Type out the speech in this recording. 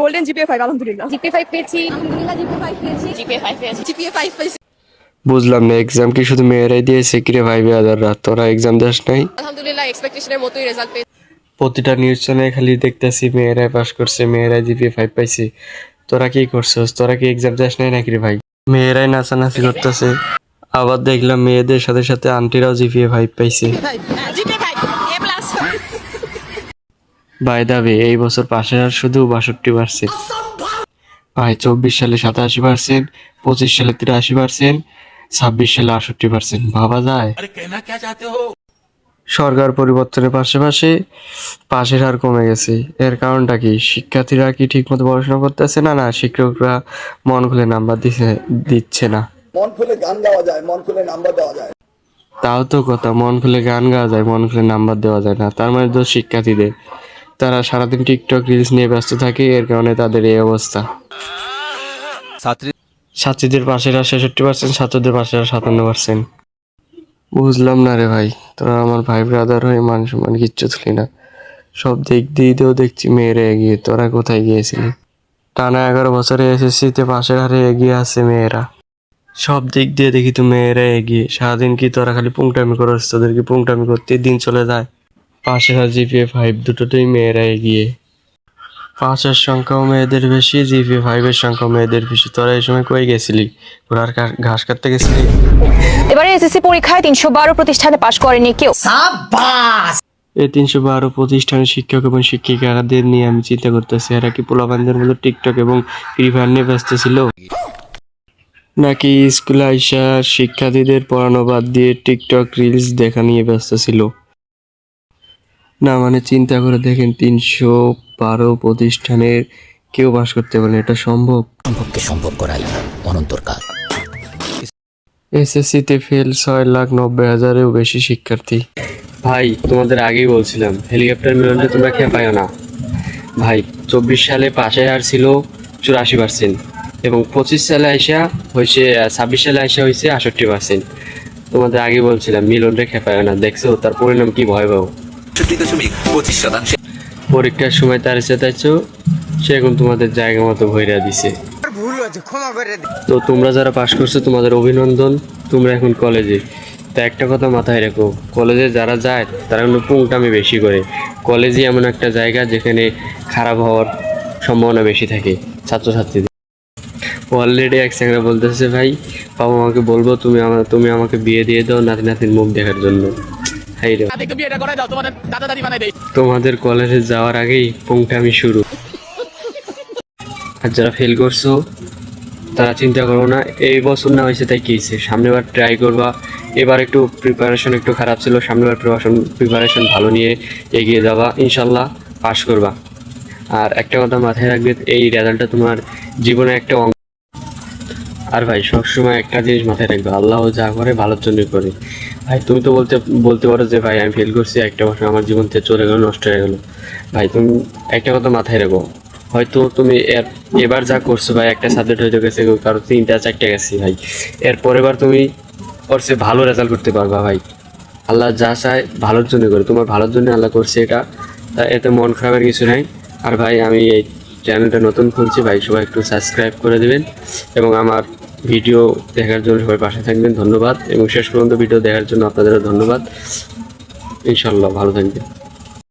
Golden GPA 5 আলহামদুলিল্লাহ। GPA 5 পেয়েছি, আলহামদুলিল্লাহ জিপিএ 5 পেয়েছি, জিপিএ 5 পেয়েছি, জিপিএ 5 পেয়েছি। বুঝলাম না, এক্সাম কি শুধু মেয়েরাই দিয়েছে কিরে ভাই বেয়াদাররা? তোরা এক্সাম দিস নাই? আলহামদুলিল্লাহ এক্সপেকটেশনের মতোই রেজাল্ট পেয়েছি। প্রতিটা নিউজ চ্যানেলে খালি দেখতেছি মেয়েরাই পাস করছে, মেয়েরাই জিপিএ 5 পাইছে। তোরা কি করছস? তোরা কি এক্সাম দিস নাই নাকি রে ভাই? মেয়েরাই নাচানাচি করতেছে, আবার দেখলাম মেয়েদের সাথে সাথে আন্টিরাও জিপিএ 5 পাইছে। GPA 5 A plus. By the way, এই বছর পাশের হার শুধু 62%। ভাই 24 সালে 87%, 25 সালে 83%, 26 সালে 68%। ভাবা যায়? সরকার পরিবর্তনের পাশাপাশি পাশের হার কমে গেছে। এর কারণটা কি? শিক্ষার্থীরা কি ঠিকমতো পড়াশোনা করতেছে না, না শিক্ষকরা মন খুলে নাম্বার দিচ্ছে না? মন খুলে গান গাওয়া যায়, মন খুলে নাম্বার দেওয়া যায়। তাও তো কথা, মন খুলে গান গাওয়া যায়, মন খুলে নাম্বার দেওয়া যায় না। তার মানে দোষ শিক্ষার্থীদের। তারা সারাদিন টিকটক রিলস নিয়ে ব্যস্ত থাকে, এর কারণে তাদের এই অবস্থা। ছাত্রীদের পাশের হার 66%, ছাত্রদের পাশের হার 57%। বুঝলাম না রে ভাই, তোরা আমার ভাই ব্রাদার হয়ে মান সম্মান কিচ্ছু তুলি না। সব দিক দিয়েও দেখছি মেয়েরা এগিয়ে। তোরা কোথায় গিয়েছিলি? টানা 11 বছরে এসএসসিতে পাশের হারে এগিয়ে আছে মেয়েরা। সব দিক দিয়ে দেখি তো মেয়েরা এগিয়ে। সারাদিন কি তোরা খালি পুংটামি করস? তোদের কি পুংটামি করতে দিন চলে যায়? পাশের হার জিপিএ 5 দুটোতেই মেয়েরা এগিয়ে। পাশের সংখ্যাও মেয়েদের বেশি, জিপিএ 5 এর সংখ্যাও মেয়েদের বেশি। তোরা এই সময় কই গেছিলি? ঘোড়ার ঘাস কাটতে গেছিলি? এবারে এসএসসি পরীক্ষায় 312 প্রতিষ্ঠানে পাশ করেনি কেউ। এই 312 প্রতিষ্ঠানের শিক্ষক এবং শিক্ষিকাদের নিয়ে আমি চিন্তা করতেছি, এরা কি পোলাপানদের মতো টিকটক এবং ফ্রি ফায়ার নিয়ে ব্যস্ত ছিল, নাকি স্কুলে আইসা শিক্ষার্থীদের পড়ানো বাদ দিয়ে টিকটক রিলস দেখা নিয়ে ব্যস্ত ছিল? না মানে চিন্তা করে দেখেন, 312 প্রতিষ্ঠানের কেউ পাস করতে পারে, এটা সম্ভব? সম্ভবকে সম্ভব করাই অনন্তর কাজ। এসএসসিতে ফেল 6,90,000-এরও বেশি শিক্ষার্থী। ভাই তোমাদের আগেই বলছিলাম, হেলিকপ্টার মিলনে তোমরা খেপায়ও না ভাই। 24 সালে পাশের হার ছিল 84% এবং 25 সালে আইসা হয়েছে 26 সালে আইসা হয়েছে 68%। তোমাদের আগে বলছিলাম মিলনটা খেপায়ও না, দেখছো তার পরিণাম কি ভয়াবহ। 60.25%। পরীক্ষার সময় তার চেতাইছো, সে এখন তোমাদের জায়গা মতো ভইরা দিছে। তো তোমরা যারা পাশ করছো তোমাদের অভিনন্দন, তোমরা এখন কলেজে। তা একটা কথা মাথায় রেখো, কলেজে যারা যায় তারা কিন্তু পুংটামি বেশি করে। কলেজই এমন একটা জায়গা যেখানে খারাপ হওয়ার সম্ভাবনা বেশি থাকে ছাত্রছাত্রীদের। অলরেডি এক স্যাংরা বলতেছে, ভাই বাবা আমাকে বলবো তুমি আমাকে বিয়ে দিয়ে দাও নাতি নাতির মুখ দেখার জন্য। হাই রে, তোমাদের কলেজে যাওয়ার আগেই পুংটামি শুরু। আর যারা ফেল করছো তারা চিন্তা করো না, এই বছর না হয়েছে তাই কি হয়েছে, সামনেবার ট্রাই করবা। এবার একটু প্রিপারেশন একটু খারাপ ছিল, সামনেবার প্রিপারেশন ভালো নিয়ে এগিয়ে যাবা, ইনশাল্লাহ পাস করবা। আর একটা কথা মাথায় রাখবে, এই রেজাল্টটা তোমার জীবনে একটা অঙ্ক। আর ভাই সবসময় একটা জিনিস মাথায় রাখবে, আল্লাহ যা করে ভালোর জন্যই করে। ভাই তুমি তো বলতে পারো যে ভাই আমি ফেল করছি, একটা বছর আমার জীবন থেকে চলে গেলো, নষ্ট হয়ে গেলো। ভাই তুমি একটা কথা মাথায় রাখো, হয়তো তুমি এবার যা করছো ভাই, একটা সাবজেক্ট হয়তো গেছে কারো 3টা 4টা গেছি ভাই, এর পরের বার তুমি ওর চেয়ে ভালো রেজাল্ট করতে পারবা ভাই। আল্লাহ যা চায় ভালোর জন্য করে, তোমার ভালোর জন্য আল্লাহ করছে এটা, তা এতে মন খারাপের কিছু নাই। আর ভাই আমি এই চ্যানেলটা নতুন খুলছি ভাই, সবাই একটু সাবস্ক্রাইব করে দেবেন এবং আমার ভিডিও দেখার জন্য সবাই পাশে থাকবেন। ধন্যবাদ এবং শেষ পর্যন্ত ভিডিও দেখার জন্য আপনাদেরও ধন্যবাদ। ইনশাল্লাহ ভালো থাকবেন।